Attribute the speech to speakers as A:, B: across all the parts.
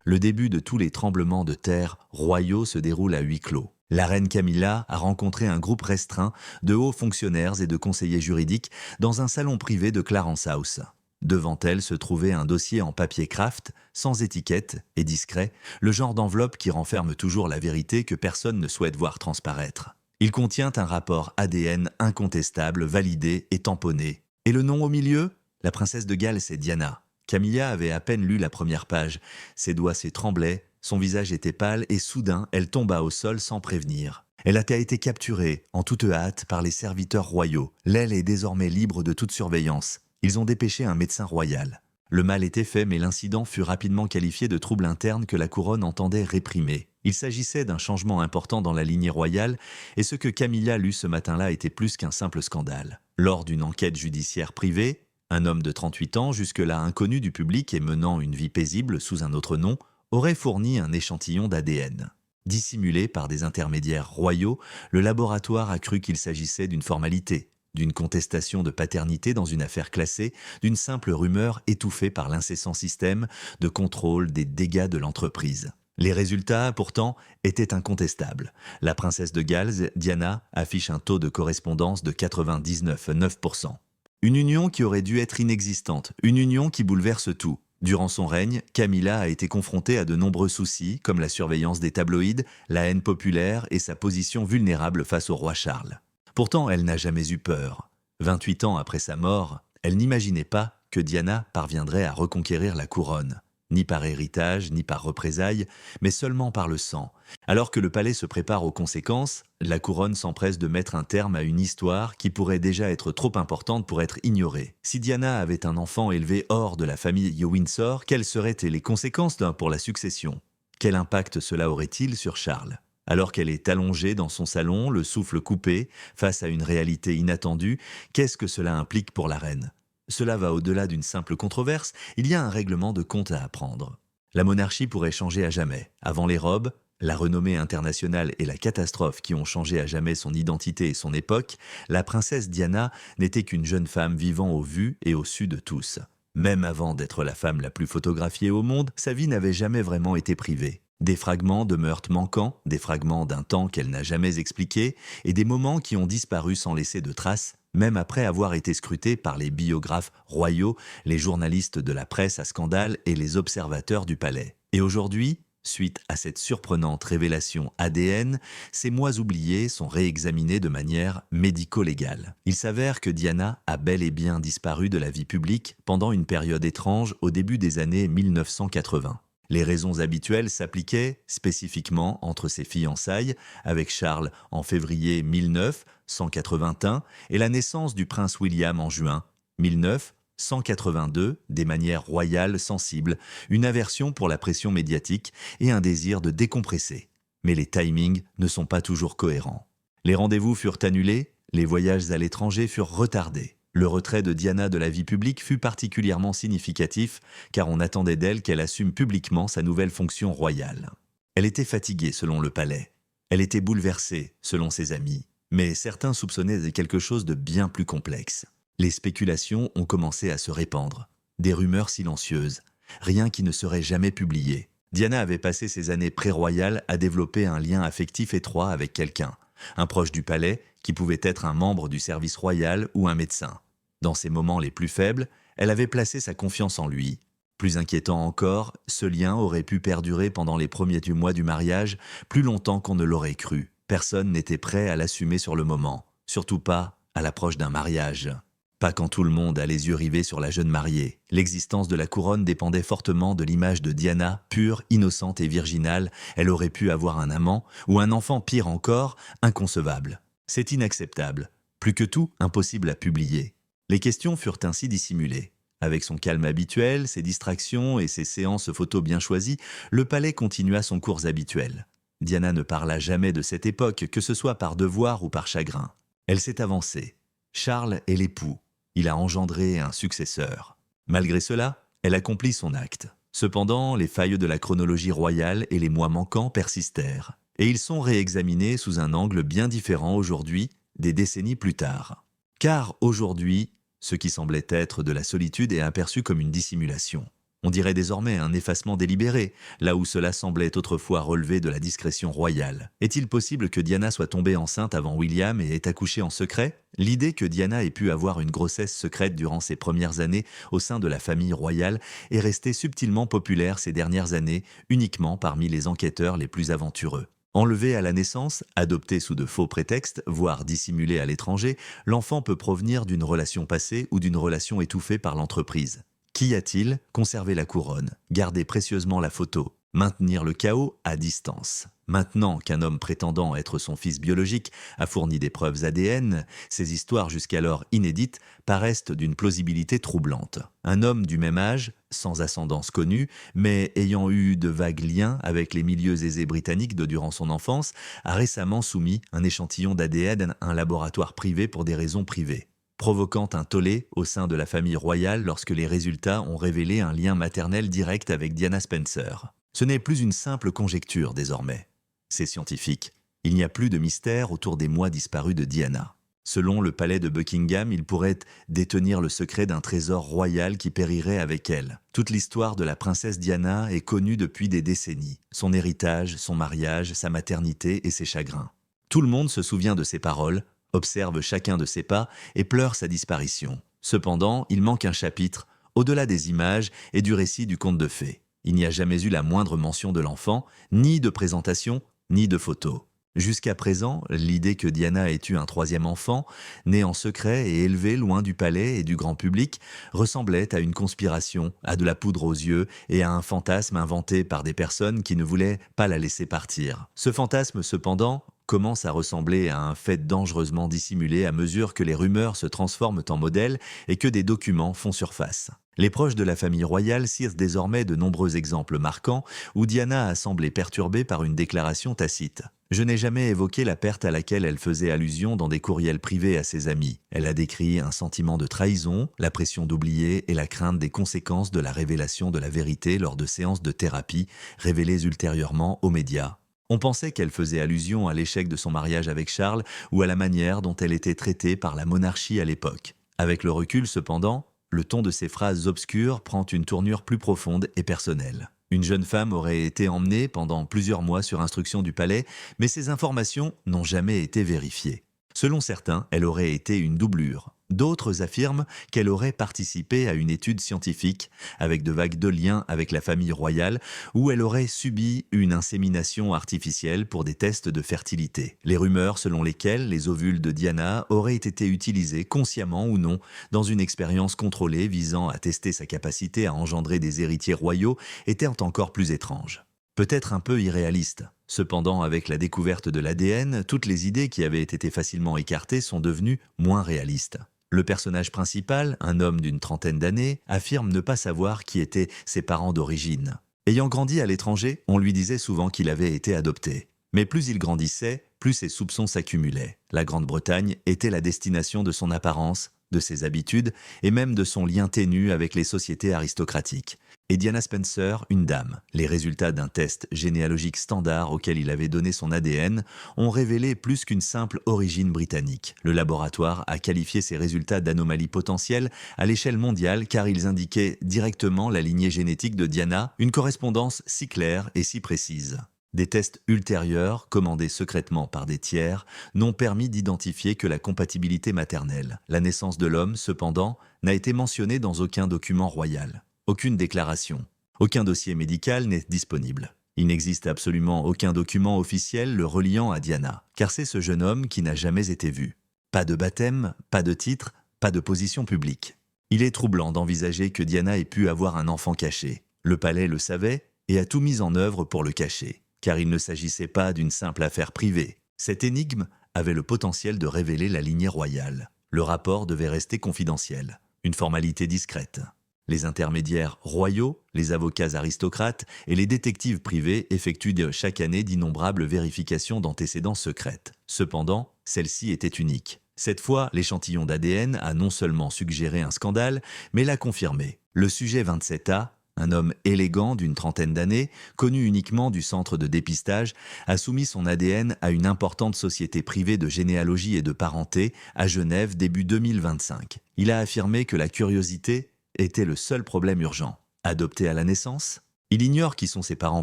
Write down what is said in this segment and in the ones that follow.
A: Le début de tous les tremblements de terre royaux se déroule à huis clos. La reine Camilla a rencontré un groupe restreint de hauts fonctionnaires et de conseillers juridiques dans un salon privé de Clarence House. Devant elle se trouvait un dossier en papier craft, sans étiquette et discret, le genre d'enveloppe qui renferme toujours la vérité que personne ne souhaite voir transparaître. Il contient un rapport ADN incontestable, validé et tamponné. Et le nom au milieu? La princesse de Galles, c'est Diana. Camilla avait à peine lu la première page. Ses doigts s'étremblaient, son visage était pâle et soudain, elle tomba au sol sans prévenir. Elle a été capturée, en toute hâte, par les serviteurs royaux. L'aile est désormais libre de toute surveillance. Ils ont dépêché un médecin royal. Le mal était fait, mais l'incident fut rapidement qualifié de trouble interne que la couronne entendait réprimer. Il s'agissait d'un changement important dans la lignée royale, et ce que Camilla lut ce matin-là était plus qu'un simple scandale. Lors d'une enquête judiciaire privée, un homme de 38 ans, jusque-là inconnu du public et menant une vie paisible sous un autre nom, aurait fourni un échantillon d'ADN. Dissimulé par des intermédiaires royaux, le laboratoire a cru qu'il s'agissait d'une formalité, d'une contestation de paternité dans une affaire classée, d'une simple rumeur étouffée par l'incessant système de contrôle des dégâts de l'entreprise. Les résultats, pourtant, étaient incontestables. La princesse de Galles, Diana, affiche un taux de correspondance de 99,9%. Une union qui aurait dû être inexistante, une union qui bouleverse tout. Durant son règne, Camilla a été confrontée à de nombreux soucis, comme la surveillance des tabloïds, la haine populaire et sa position vulnérable face au roi Charles. Pourtant, elle n'a jamais eu peur. 28 ans après sa mort, elle n'imaginait pas que Diana parviendrait à reconquérir la couronne. Ni par héritage, ni par représailles, mais seulement par le sang. Alors que le palais se prépare aux conséquences, la couronne s'empresse de mettre un terme à une histoire qui pourrait déjà être trop importante pour être ignorée. Si Diana avait un enfant élevé hors de la famille Windsor, quelles seraient les conséquences pour la succession? Quel impact cela aurait-il sur Charles? Alors qu'elle est allongée dans son salon, le souffle coupé, face à une réalité inattendue, qu'est-ce que cela implique pour la reine? Cela va au-delà d'une simple controverse, il y a un règlement de compte à apprendre. La monarchie pourrait changer à jamais. Avant les robes, la renommée internationale et la catastrophe qui ont changé à jamais son identité et son époque, la princesse Diana n'était qu'une jeune femme vivant au vu et au su de tous. Même avant d'être la femme la plus photographiée au monde, sa vie n'avait jamais vraiment été privée. Des fragments de meurtres manquants, des fragments d'un temps qu'elle n'a jamais expliqué, et des moments qui ont disparu sans laisser de traces, même après avoir été scrutés par les biographes royaux, les journalistes de la presse à scandale et les observateurs du palais. Et aujourd'hui, suite à cette surprenante révélation ADN, ces mois oubliés sont réexaminés de manière médico-légale. Il s'avère que Diana a bel et bien disparu de la vie publique pendant une période étrange au début des années 1980. Les raisons habituelles s'appliquaient spécifiquement entre ses fiançailles avec Charles en février 1981 et la naissance du prince William en juin 1982, des manières royales sensibles, une aversion pour la pression médiatique et un désir de décompresser. Mais les timings ne sont pas toujours cohérents. Les rendez-vous furent annulés, les voyages à l'étranger furent retardés. Le retrait de Diana de la vie publique fut particulièrement significatif car on attendait d'elle qu'elle assume publiquement sa nouvelle fonction royale. Elle était fatiguée selon le palais. Elle était bouleversée selon ses amis. Mais certains soupçonnaient quelque chose de bien plus complexe. Les spéculations ont commencé à se répandre. Des rumeurs silencieuses. Rien qui ne serait jamais publié. Diana avait passé ses années pré-royales à développer un lien affectif étroit avec quelqu'un. Un proche du palais qui pouvait être un membre du service royal ou un médecin. Dans ses moments les plus faibles, elle avait placé sa confiance en lui. Plus inquiétant encore, ce lien aurait pu perdurer pendant les premiers mois du mariage, plus longtemps qu'on ne l'aurait cru. Personne n'était prêt à l'assumer sur le moment, surtout pas à l'approche d'un mariage. Pas quand tout le monde a les yeux rivés sur la jeune mariée. L'existence de la couronne dépendait fortement de l'image de Diana, pure, innocente et virginale. Elle aurait pu avoir un amant, ou un enfant pire encore, inconcevable. C'est inacceptable. Plus que tout, impossible à publier. Les questions furent ainsi dissimulées. Avec son calme habituel, ses distractions et ses séances photos bien choisies, le palais continua son cours habituel. Diana ne parla jamais de cette époque, que ce soit par devoir ou par chagrin. Elle s'est avancée. Charles est l'époux. Il a engendré un successeur. Malgré cela, elle accomplit son acte. Cependant, les failles de la chronologie royale et les mois manquants persistèrent. Et ils sont réexaminés sous un angle bien différent aujourd'hui, des décennies plus tard. Car aujourd'hui, ce qui semblait être de la solitude est aperçu comme une dissimulation. On dirait désormais un effacement délibéré, là où cela semblait autrefois relever de la discrétion royale. Est-il possible que Diana soit tombée enceinte avant William et ait accouché en secret? L'idée que Diana ait pu avoir une grossesse secrète durant ses premières années au sein de la famille royale est restée subtilement populaire ces dernières années, uniquement parmi les enquêteurs les plus aventureux. Enlevé à la naissance, adopté sous de faux prétextes, voire dissimulé à l'étranger, l'enfant peut provenir d'une relation passée ou d'une relation étouffée par l'entreprise. Qu'y a-t-il? Conserver la couronne, garder précieusement la photo, maintenir le chaos à distance. Maintenant qu'un homme prétendant être son fils biologique a fourni des preuves ADN, ces histoires jusqu'alors inédites paraissent d'une plausibilité troublante. Un homme du même âge, sans ascendance connue, mais ayant eu de vagues liens avec les milieux aisés britanniques durant son enfance, a récemment soumis un échantillon d'ADN à un laboratoire privé pour des raisons privées, provoquant un tollé au sein de la famille royale lorsque les résultats ont révélé un lien maternel direct avec Diana Spencer. Ce n'est plus une simple conjecture désormais. C'est scientifique. Il n'y a plus de mystère autour des mois disparus de Diana. Selon le palais de Buckingham, il pourrait détenir le secret d'un trésor royal qui périrait avec elle. Toute l'histoire de la princesse Diana est connue depuis des décennies. Son héritage, son mariage, sa maternité et ses chagrins. Tout le monde se souvient de ses paroles, observe chacun de ses pas et pleure sa disparition. Cependant, il manque un chapitre, au-delà des images et du récit du conte de fées. Il n'y a jamais eu la moindre mention de l'enfant, ni de présentation, ni de photo. Jusqu'à présent, l'idée que Diana ait eu un troisième enfant, né en secret et élevé loin du palais et du grand public, ressemblait à une conspiration, à de la poudre aux yeux et à un fantasme inventé par des personnes qui ne voulaient pas la laisser partir. Ce fantasme, cependant, commence à ressembler à un fait dangereusement dissimulé à mesure que les rumeurs se transforment en modèles et que des documents font surface. Les proches de la famille royale cirent désormais de nombreux exemples marquants où Diana a semblé perturbée par une déclaration tacite. Je n'ai jamais évoqué la perte à laquelle elle faisait allusion dans des courriels privés à ses amis. Elle a décrit un sentiment de trahison, la pression d'oublier et la crainte des conséquences de la révélation de la vérité lors de séances de thérapie révélées ultérieurement aux médias. On pensait qu'elle faisait allusion à l'échec de son mariage avec Charles ou à la manière dont elle était traitée par la monarchie à l'époque. Avec le recul, cependant, le ton de ces phrases obscures prend une tournure plus profonde et personnelle. Une jeune femme aurait été emmenée pendant plusieurs mois sur instruction du palais, mais ces informations n'ont jamais été vérifiées. Selon certains, elle aurait été une doublure. D'autres affirment qu'elle aurait participé à une étude scientifique, avec de vagues de liens avec la famille royale, ou elle aurait subi une insémination artificielle pour des tests de fertilité. Les rumeurs selon lesquelles les ovules de Diana auraient été utilisés, consciemment ou non, dans une expérience contrôlée visant à tester sa capacité à engendrer des héritiers royaux étaient encore plus étranges. Peut-être un peu irréaliste. Cependant, avec la découverte de l'ADN, toutes les idées qui avaient été facilement écartées sont devenues moins réalistes. Le personnage principal, un homme d'une trentaine d'années, affirme ne pas savoir qui étaient ses parents d'origine. Ayant grandi à l'étranger, on lui disait souvent qu'il avait été adopté. Mais plus il grandissait, plus ses soupçons s'accumulaient. La Grande-Bretagne était la destination de son apparence, de ses habitudes et même de son lien ténu avec les sociétés aristocratiques. Et Diana Spencer, une dame. Les résultats d'un test généalogique standard auquel il avait donné son ADN ont révélé plus qu'une simple origine britannique. Le laboratoire a qualifié ces résultats d'anomalies potentielles à l'échelle mondiale car ils indiquaient directement la lignée génétique de Diana, une correspondance si claire et si précise. Des tests ultérieurs, commandés secrètement par des tiers, n'ont permis d'identifier que la compatibilité maternelle. La naissance de l'homme, cependant, n'a été mentionnée dans aucun document royal. Aucune déclaration. Aucun dossier médical n'est disponible. Il n'existe absolument aucun document officiel le reliant à Diana, car c'est ce jeune homme qui n'a jamais été vu. Pas de baptême, pas de titre, pas de position publique. Il est troublant d'envisager que Diana ait pu avoir un enfant caché. Le palais le savait et a tout mis en œuvre pour le cacher, car il ne s'agissait pas d'une simple affaire privée. Cette énigme avait le potentiel de révéler la lignée royale. Le rapport devait rester confidentiel, une formalité discrète. Les intermédiaires royaux, les avocats aristocrates et les détectives privés effectuent chaque année d'innombrables vérifications d'antécédents secrètes. Cependant, celle-ci était unique. Cette fois, l'échantillon d'ADN a non seulement suggéré un scandale, mais l'a confirmé. Le sujet 27A, un homme élégant d'une trentaine d'années, connu uniquement du centre de dépistage, a soumis son ADN à une importante société privée de généalogie et de parenté à Genève début 2025. Il a affirmé que la curiosité était le seul problème urgent. Adopté à la naissance? Il ignore qui sont ses parents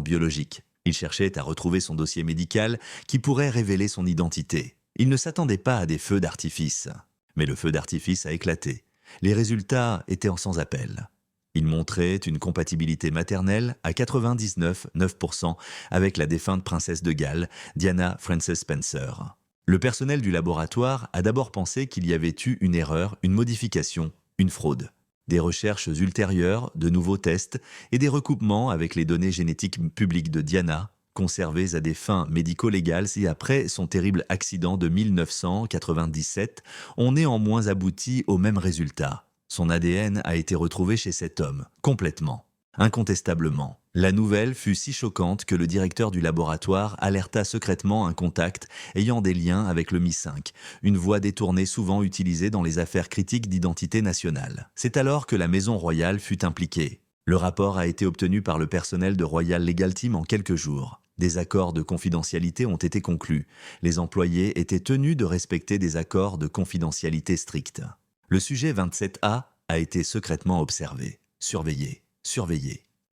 A: biologiques. Il cherchait à retrouver son dossier médical qui pourrait révéler son identité. Il ne s'attendait pas à des feux d'artifice. Mais le feu d'artifice a éclaté. Les résultats étaient en sans appel. Il montrait une compatibilité maternelle à 99,9% avec la défunte princesse de Galles, Diana Frances Spencer. Le personnel du laboratoire a d'abord pensé qu'il y avait eu une erreur, une modification, une fraude. Des recherches ultérieures, de nouveaux tests et des recoupements avec les données génétiques publiques de Diana, conservées à des fins médico-légales et après son terrible accident de 1997, ont néanmoins abouti au même résultat. Son ADN a été retrouvé chez cet homme, complètement, incontestablement. La nouvelle fut si choquante que le directeur du laboratoire alerta secrètement un contact ayant des liens avec le MI5, une voie détournée souvent utilisée dans les affaires critiques d'identité nationale. C'est alors que la Maison Royale fut impliquée. Le rapport a été obtenu par le personnel de Royal Legal Team en quelques jours. Des accords de confidentialité ont été conclus. Les employés étaient tenus de respecter des accords de confidentialité stricts. Le sujet 27A a été secrètement observé, surveillé.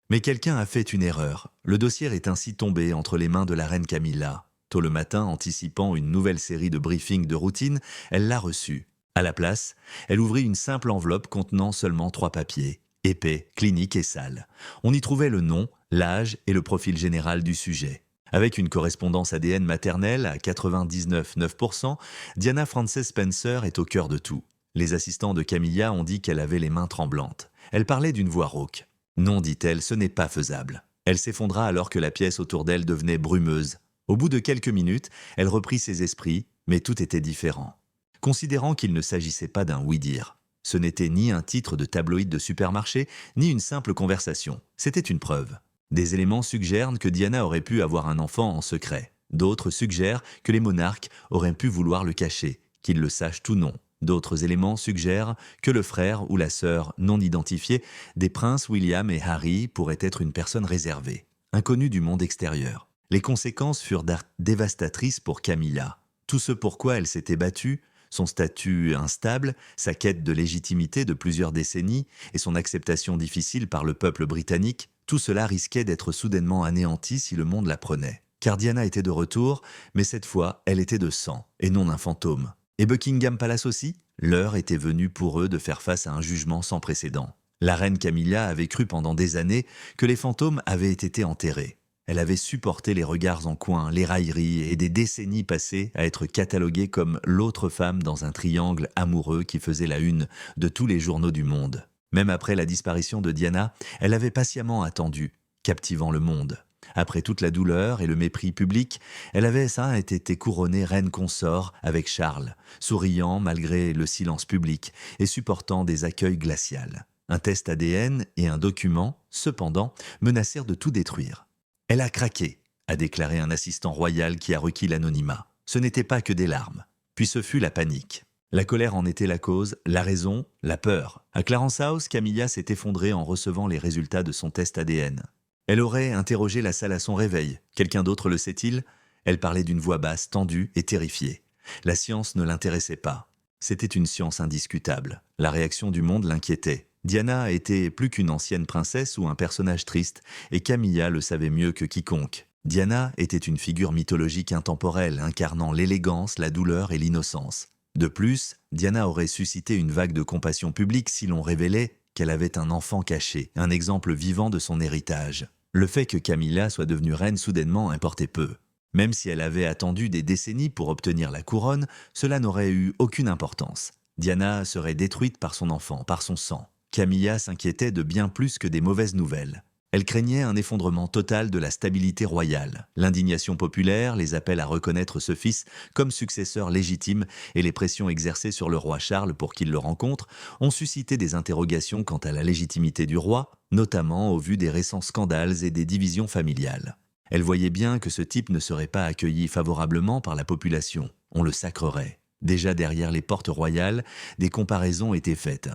A: Mais quelqu'un a fait une erreur. Le dossier est ainsi tombé entre les mains de la reine Camilla. Tôt le matin, anticipant une nouvelle série de briefings de routine, elle l'a reçu. À la place, elle ouvrit une simple enveloppe contenant seulement 3 papiers, épais, cliniques et sales. On y trouvait le nom, l'âge et le profil général du sujet. Avec une correspondance ADN maternelle à 99,9%, Diana Frances Spencer est au cœur de tout. Les assistants de Camilla ont dit qu'elle avait les mains tremblantes. Elle parlait d'une voix rauque. Non, dit-elle, ce n'est pas faisable. Elle s'effondra alors que la pièce autour d'elle devenait brumeuse. Au bout de quelques minutes, elle reprit ses esprits, mais tout était différent. Considérant qu'il ne s'agissait pas d'un oui-dire. Ce n'était ni un titre de tabloïd de supermarché, ni une simple conversation. C'était une preuve. Des éléments suggèrent que Diana aurait pu avoir un enfant en secret. D'autres suggèrent que les monarques auraient pu vouloir le cacher, qu'ils le sachent ou non. D'autres éléments suggèrent que le frère ou la sœur non identifiés des princes William et Harry pourrait être une personne réservée, inconnue du monde extérieur. Les conséquences furent dévastatrices pour Camilla. Tout ce pourquoi elle s'était battue, son statut instable, sa quête de légitimité de plusieurs décennies et son acceptation difficile par le peuple britannique, tout cela risquait d'être soudainement anéanti si le monde la prenait. Car Diana était de retour, mais cette fois, elle était de sang et non un fantôme. Et Buckingham Palace aussi? L'heure était venue pour eux de faire face à un jugement sans précédent. La reine Camilla avait cru pendant des années que les fantômes avaient été enterrés. Elle avait supporté les regards en coin, les railleries et des décennies passées à être cataloguée comme l'autre femme dans un triangle amoureux qui faisait la une de tous les journaux du monde. Même après la disparition de Diana, elle avait patiemment attendu, captivant le monde. Après toute la douleur et le mépris public, elle avait été couronnée reine consort avec Charles, souriant malgré le silence public et supportant des accueils glaciaux. Un test ADN et un document, cependant, menacèrent de tout détruire. Elle a craqué, a déclaré un assistant royal qui a requis l'anonymat. Ce n'était pas que des larmes. Puis ce fut la panique. La colère en était la cause, la raison, la peur. À Clarence House, Camilla s'est effondrée en recevant les résultats de son test ADN. Elle aurait interrogé la salle à son réveil. Quelqu'un d'autre le sait-il? Elle parlait d'une voix basse, tendue et terrifiée. La science ne l'intéressait pas. C'était une science indiscutable. La réaction du monde l'inquiétait. Diana était plus qu'une ancienne princesse ou un personnage triste, et Camilla le savait mieux que quiconque. Diana était une figure mythologique intemporelle, incarnant l'élégance, la douleur et l'innocence. De plus, Diana aurait suscité une vague de compassion publique si l'on révélait qu'elle avait un enfant caché, un exemple vivant de son héritage. Le fait que Camilla soit devenue reine soudainement importait peu. Même si elle avait attendu des décennies pour obtenir la couronne, cela n'aurait eu aucune importance. Diana serait détruite par son enfant, par son sang. Camilla s'inquiétait de bien plus que des mauvaises nouvelles. Elle craignait un effondrement total de la stabilité royale. L'indignation populaire, les appels à reconnaître ce fils comme successeur légitime et les pressions exercées sur le roi Charles pour qu'il le rencontre ont suscité des interrogations quant à la légitimité du roi, notamment au vu des récents scandales et des divisions familiales. Elle voyait bien que ce type ne serait pas accueilli favorablement par la population. On le sacrerait. Déjà derrière les portes royales, des comparaisons étaient faites.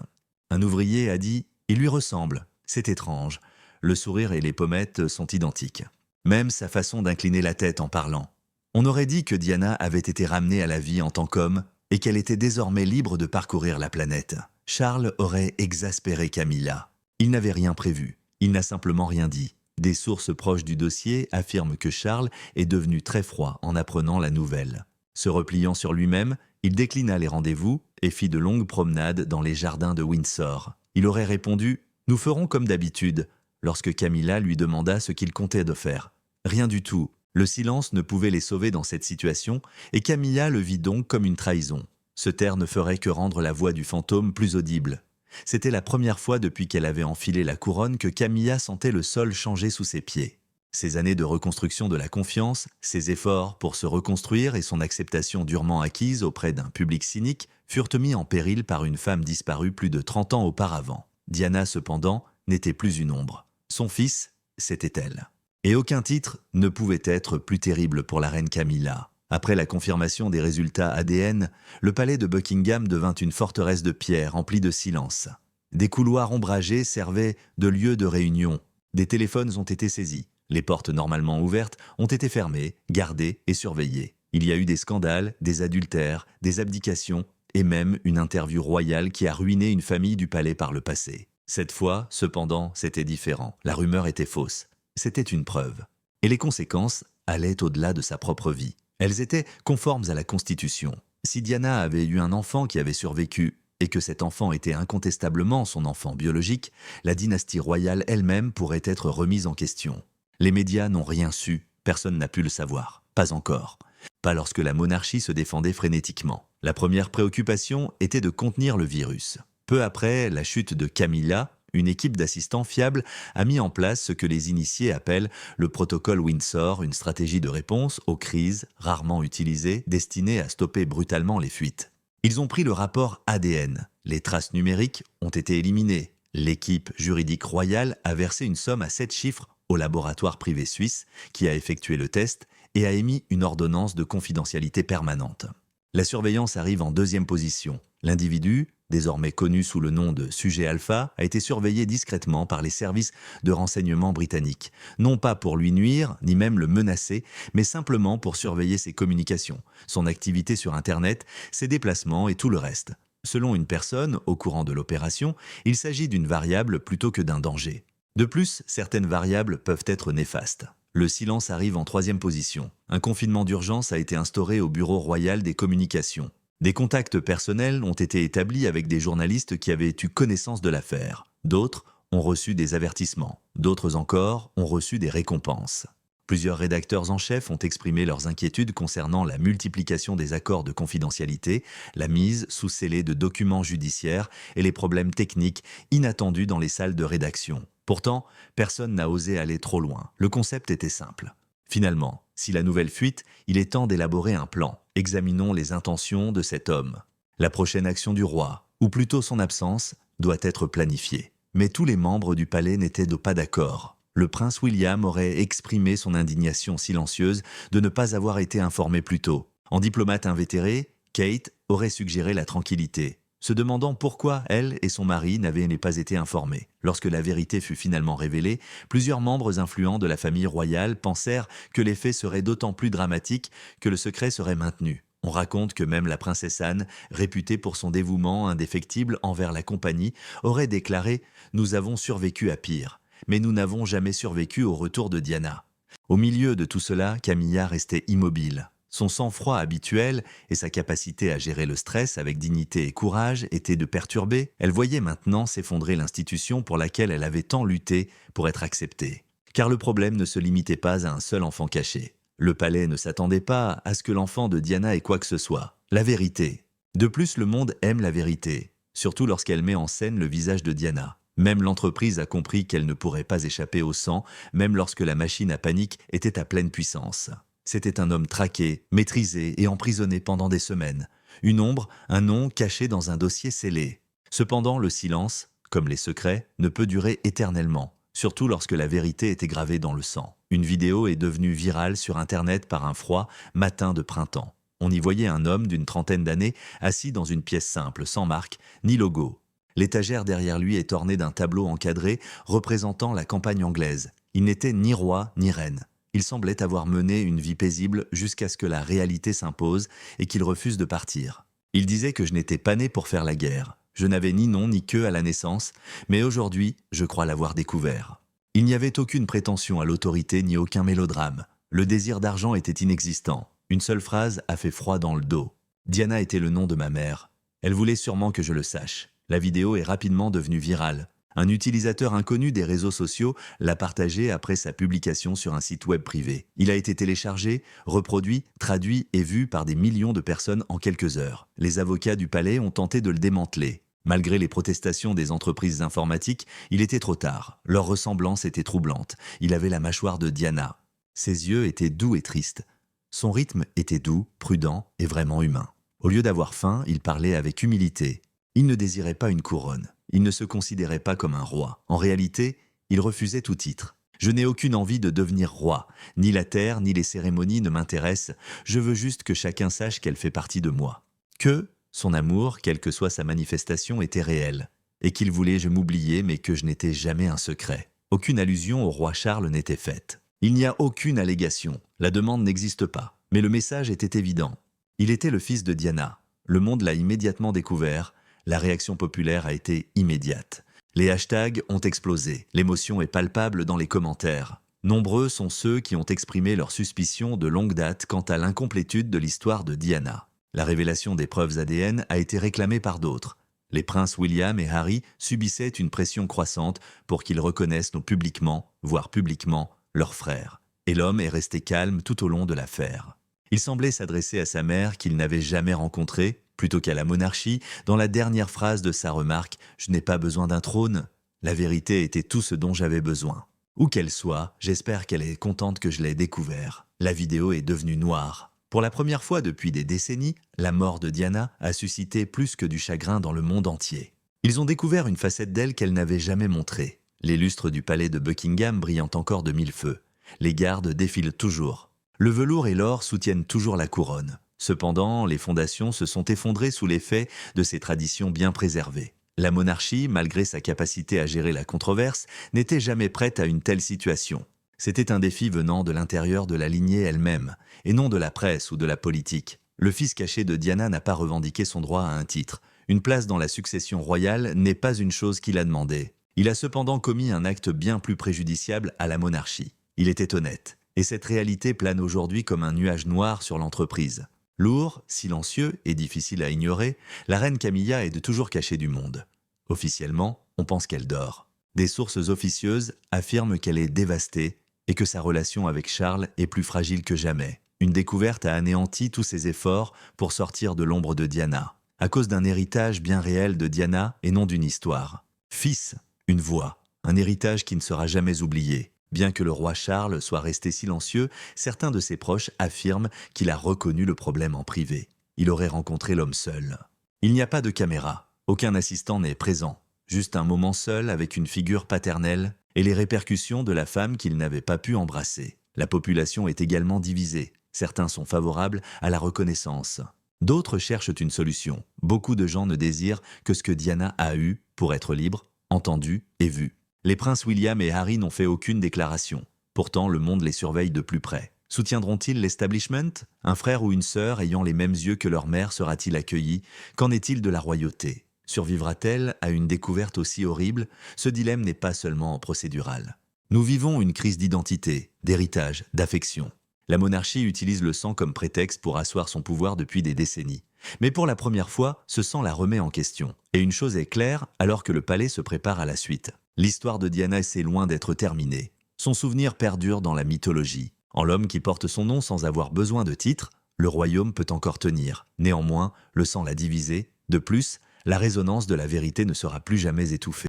A: Un ouvrier a dit « Il lui ressemble, c'est étrange ». Le sourire et les pommettes sont identiques. Même sa façon d'incliner la tête en parlant. On aurait dit que Diana avait été ramenée à la vie en tant qu'homme et qu'elle était désormais libre de parcourir la planète. Charles aurait exaspéré Camilla. Il n'avait rien prévu. Il n'a simplement rien dit. Des sources proches du dossier affirment que Charles est devenu très froid en apprenant la nouvelle. Se repliant sur lui-même, il déclina les rendez-vous et fit de longues promenades dans les jardins de Windsor. Il aurait répondu « Nous ferons comme d'habitude » lorsque Camilla lui demanda ce qu'il comptait de faire. Rien du tout. Le silence ne pouvait les sauver dans cette situation et Camilla le vit donc comme une trahison. Se taire ne ferait que rendre la voix du fantôme plus audible. C'était la première fois depuis qu'elle avait enfilé la couronne que Camilla sentait le sol changer sous ses pieds. Ses années de reconstruction de la confiance, ses efforts pour se reconstruire et son acceptation durement acquise auprès d'un public cynique furent mis en péril par une femme disparue plus de 30 ans auparavant. Diana, cependant, n'était plus une ombre. Son fils, c'était elle. Et aucun titre ne pouvait être plus terrible pour la reine Camilla. Après la confirmation des résultats ADN, le palais de Buckingham devint une forteresse de pierre emplie de silence. Des couloirs ombragés servaient de lieu de réunion. Des téléphones ont été saisis. Les portes normalement ouvertes ont été fermées, gardées et surveillées. Il y a eu des scandales, des adultères, des abdications et même une interview royale qui a ruiné une famille du palais par le passé. Cette fois, cependant, c'était différent. La rumeur était fausse. C'était une preuve. Et les conséquences allaient au-delà de sa propre vie. Elles étaient conformes à la Constitution. Si Diana avait eu un enfant qui avait survécu, et que cet enfant était incontestablement son enfant biologique, la dynastie royale elle-même pourrait être remise en question. Les médias n'ont rien su, personne n'a pu le savoir. Pas encore. Pas lorsque la monarchie se défendait frénétiquement. La première préoccupation était de contenir le virus. Peu après la chute de Camilla, une équipe d'assistants fiables a mis en place ce que les initiés appellent le protocole Windsor, une stratégie de réponse aux crises rarement utilisée, destinée à stopper brutalement les fuites. Ils ont pris le rapport ADN. Les traces numériques ont été éliminées. L'équipe juridique royale a versé une somme à 7 chiffres au laboratoire privé suisse qui a effectué le test et a émis une ordonnance de confidentialité permanente. La surveillance arrive en deuxième position. L'individu, désormais connu sous le nom de sujet alpha, a été surveillé discrètement par les services de renseignement britanniques, non pas pour lui nuire, ni même le menacer, mais simplement pour surveiller ses communications, son activité sur Internet, ses déplacements et tout le reste. Selon une personne, au courant de l'opération, il s'agit d'une variable plutôt que d'un danger. De plus, certaines variables peuvent être néfastes. Le silence arrive en troisième position. Un confinement d'urgence a été instauré au Bureau royal des communications. Des contacts personnels ont été établis avec des journalistes qui avaient eu connaissance de l'affaire. D'autres ont reçu des avertissements. D'autres encore ont reçu des récompenses. Plusieurs rédacteurs en chef ont exprimé leurs inquiétudes concernant la multiplication des accords de confidentialité, la mise sous scellé de documents judiciaires et les problèmes techniques inattendus dans les salles de rédaction. Pourtant, personne n'a osé aller trop loin. Le concept était simple. Finalement, si la nouvelle fuite, il est temps d'élaborer un plan. Examinons les intentions de cet homme. La prochaine action du roi, ou plutôt son absence, doit être planifiée. Mais tous les membres du palais n'étaient pas d'accord. Le prince William aurait exprimé son indignation silencieuse de ne pas avoir été informé plus tôt. En diplomate invétéré, Kate aurait suggéré la tranquillité, se demandant pourquoi elle et son mari n'avaient pas été informés. Lorsque la vérité fut finalement révélée, plusieurs membres influents de la famille royale pensèrent que les faits seraient d'autant plus dramatiques que le secret serait maintenu. On raconte que même la princesse Anne, réputée pour son dévouement indéfectible envers la compagnie, aurait déclaré « Nous avons survécu à pire, mais nous n'avons jamais survécu au retour de Diana ». Au milieu de tout cela, Camilla restait immobile. Son sang-froid habituel et sa capacité à gérer le stress avec dignité et courage étaient de perturber. Elle voyait maintenant s'effondrer l'institution pour laquelle elle avait tant lutté pour être acceptée. Car le problème ne se limitait pas à un seul enfant caché. Le palais ne s'attendait pas à ce que l'enfant de Diana ait quoi que ce soit. La vérité. De plus, le monde aime la vérité, surtout lorsqu'elle met en scène le visage de Diana. Même l'entreprise a compris qu'elle ne pourrait pas échapper au sang, même lorsque la machine à panique était à pleine puissance. C'était un homme traqué, maîtrisé et emprisonné pendant des semaines. Une ombre, un nom caché dans un dossier scellé. Cependant, le silence, comme les secrets, ne peut durer éternellement, surtout lorsque la vérité était gravée dans le sang. Une vidéo est devenue virale sur Internet par un froid matin de printemps. On y voyait un homme d'une trentaine d'années assis dans une pièce simple, sans marque, ni logo. L'étagère derrière lui est ornée d'un tableau encadré représentant la campagne anglaise. Il n'était ni roi ni reine. Il semblait avoir mené une vie paisible jusqu'à ce que la réalité s'impose et qu'il refuse de partir. Il disait que je n'étais pas né pour faire la guerre. Je n'avais ni nom ni queue à la naissance, mais aujourd'hui, je crois l'avoir découvert. Il n'y avait aucune prétention à l'autorité ni aucun mélodrame. Le désir d'argent était inexistant. Une seule phrase a fait froid dans le dos. Diana était le nom de ma mère. Elle voulait sûrement que je le sache. La vidéo est rapidement devenue virale. Un utilisateur inconnu des réseaux sociaux l'a partagée après sa publication sur un site web privé. Il a été téléchargé, reproduit, traduit et vu par des millions de personnes en quelques heures. Les avocats du palais ont tenté de le démanteler. Malgré les protestations des entreprises informatiques, il était trop tard. Leur ressemblance était troublante. Il avait la mâchoire de Diana. Ses yeux étaient doux et tristes. Son rythme était doux, prudent et vraiment humain. Au lieu d'avoir faim, il parlait avec humilité. Il ne désirait pas une couronne. Il ne se considérait pas comme un roi. En réalité, il refusait tout titre. « Je n'ai aucune envie de devenir roi. Ni la terre, ni les cérémonies ne m'intéressent. Je veux juste que chacun sache qu'elle fait partie de moi. » Que son amour, quelle que soit sa manifestation, était réel. Et qu'il voulait je m'oublier, mais que je n'étais jamais un secret. Aucune allusion au roi Charles n'était faite. Il n'y a aucune allégation. La demande n'existe pas. Mais le message était évident. Il était le fils de Diana. Le monde l'a immédiatement découvert. La réaction populaire a été immédiate. Les hashtags ont explosé. L'émotion est palpable dans les commentaires. Nombreux sont ceux qui ont exprimé leurs suspicions de longue date quant à l'incomplétude de l'histoire de Diana. La révélation des preuves ADN a été réclamée par d'autres. Les princes William et Harry subissaient une pression croissante pour qu'ils reconnaissent publiquement, voire publiquement, leurs frères. Et l'homme est resté calme tout au long de l'affaire. Il semblait s'adresser à sa mère qu'il n'avait jamais rencontrée, plutôt qu'à la monarchie, dans la dernière phrase de sa remarque « Je n'ai pas besoin d'un trône ». La vérité était tout ce dont j'avais besoin. Où qu'elle soit, j'espère qu'elle est contente que je l'ai découvert. La vidéo est devenue noire. Pour la première fois depuis des décennies, la mort de Diana a suscité plus que du chagrin dans le monde entier. Ils ont découvert une facette d'elle qu'elle n'avait jamais montrée. Les lustres du palais de Buckingham brillent encore de mille feux. Les gardes défilent toujours. Le velours et l'or soutiennent toujours la couronne. Cependant, les fondations se sont effondrées sous l'effet de ces traditions bien préservées. La monarchie, malgré sa capacité à gérer la controverse, n'était jamais prête à une telle situation. C'était un défi venant de l'intérieur de la lignée elle-même, et non de la presse ou de la politique. Le fils caché de Diana n'a pas revendiqué son droit à un titre. Une place dans la succession royale n'est pas une chose qu'il a demandé. Il a cependant commis un acte bien plus préjudiciable à la monarchie. Il était honnête. Et cette réalité plane aujourd'hui comme un nuage noir sur l'entreprise. Lourd, silencieux et difficile à ignorer, la reine Camilla est de toujours cachée du monde. Officiellement, on pense qu'elle dort. Des sources officieuses affirment qu'elle est dévastée et que sa relation avec Charles est plus fragile que jamais. Une découverte a anéanti tous ses efforts pour sortir de l'ombre de Diana, à cause d'un héritage bien réel de Diana et non d'une histoire. Fils, une voix, un héritage qui ne sera jamais oublié. Bien que le roi Charles soit resté silencieux, certains de ses proches affirment qu'il a reconnu le problème en privé. Il aurait rencontré l'homme seul. Il n'y a pas de caméra, aucun assistant n'est présent. Juste un moment seul avec une figure paternelle et les répercussions de la femme qu'il n'avait pas pu embrasser. La population est également divisée. Certains sont favorables à la reconnaissance. D'autres cherchent une solution. Beaucoup de gens ne désirent que ce que Diana a eu pour être libre, entendu et vu. Les princes William et Harry n'ont fait aucune déclaration. Pourtant, le monde les surveille de plus près. Soutiendront-ils l'establishment? Un frère ou une sœur ayant les mêmes yeux que leur mère sera-t-il accueilli? Qu'en est-il de la royauté? Survivra-t-elle à une découverte aussi horrible? Ce dilemme n'est pas seulement procédural. Nous vivons une crise d'identité, d'héritage, d'affection. La monarchie utilise le sang comme prétexte pour asseoir son pouvoir depuis des décennies. Mais pour la première fois, ce sang la remet en question. Et une chose est claire, alors que le palais se prépare à la suite. L'histoire de Diana est loin d'être terminée. Son souvenir perdure dans la mythologie. En l'homme qui porte son nom sans avoir besoin de titre, le royaume peut encore tenir. Néanmoins, le sang l'a divisé. De plus, la résonance de la vérité ne sera plus jamais étouffée.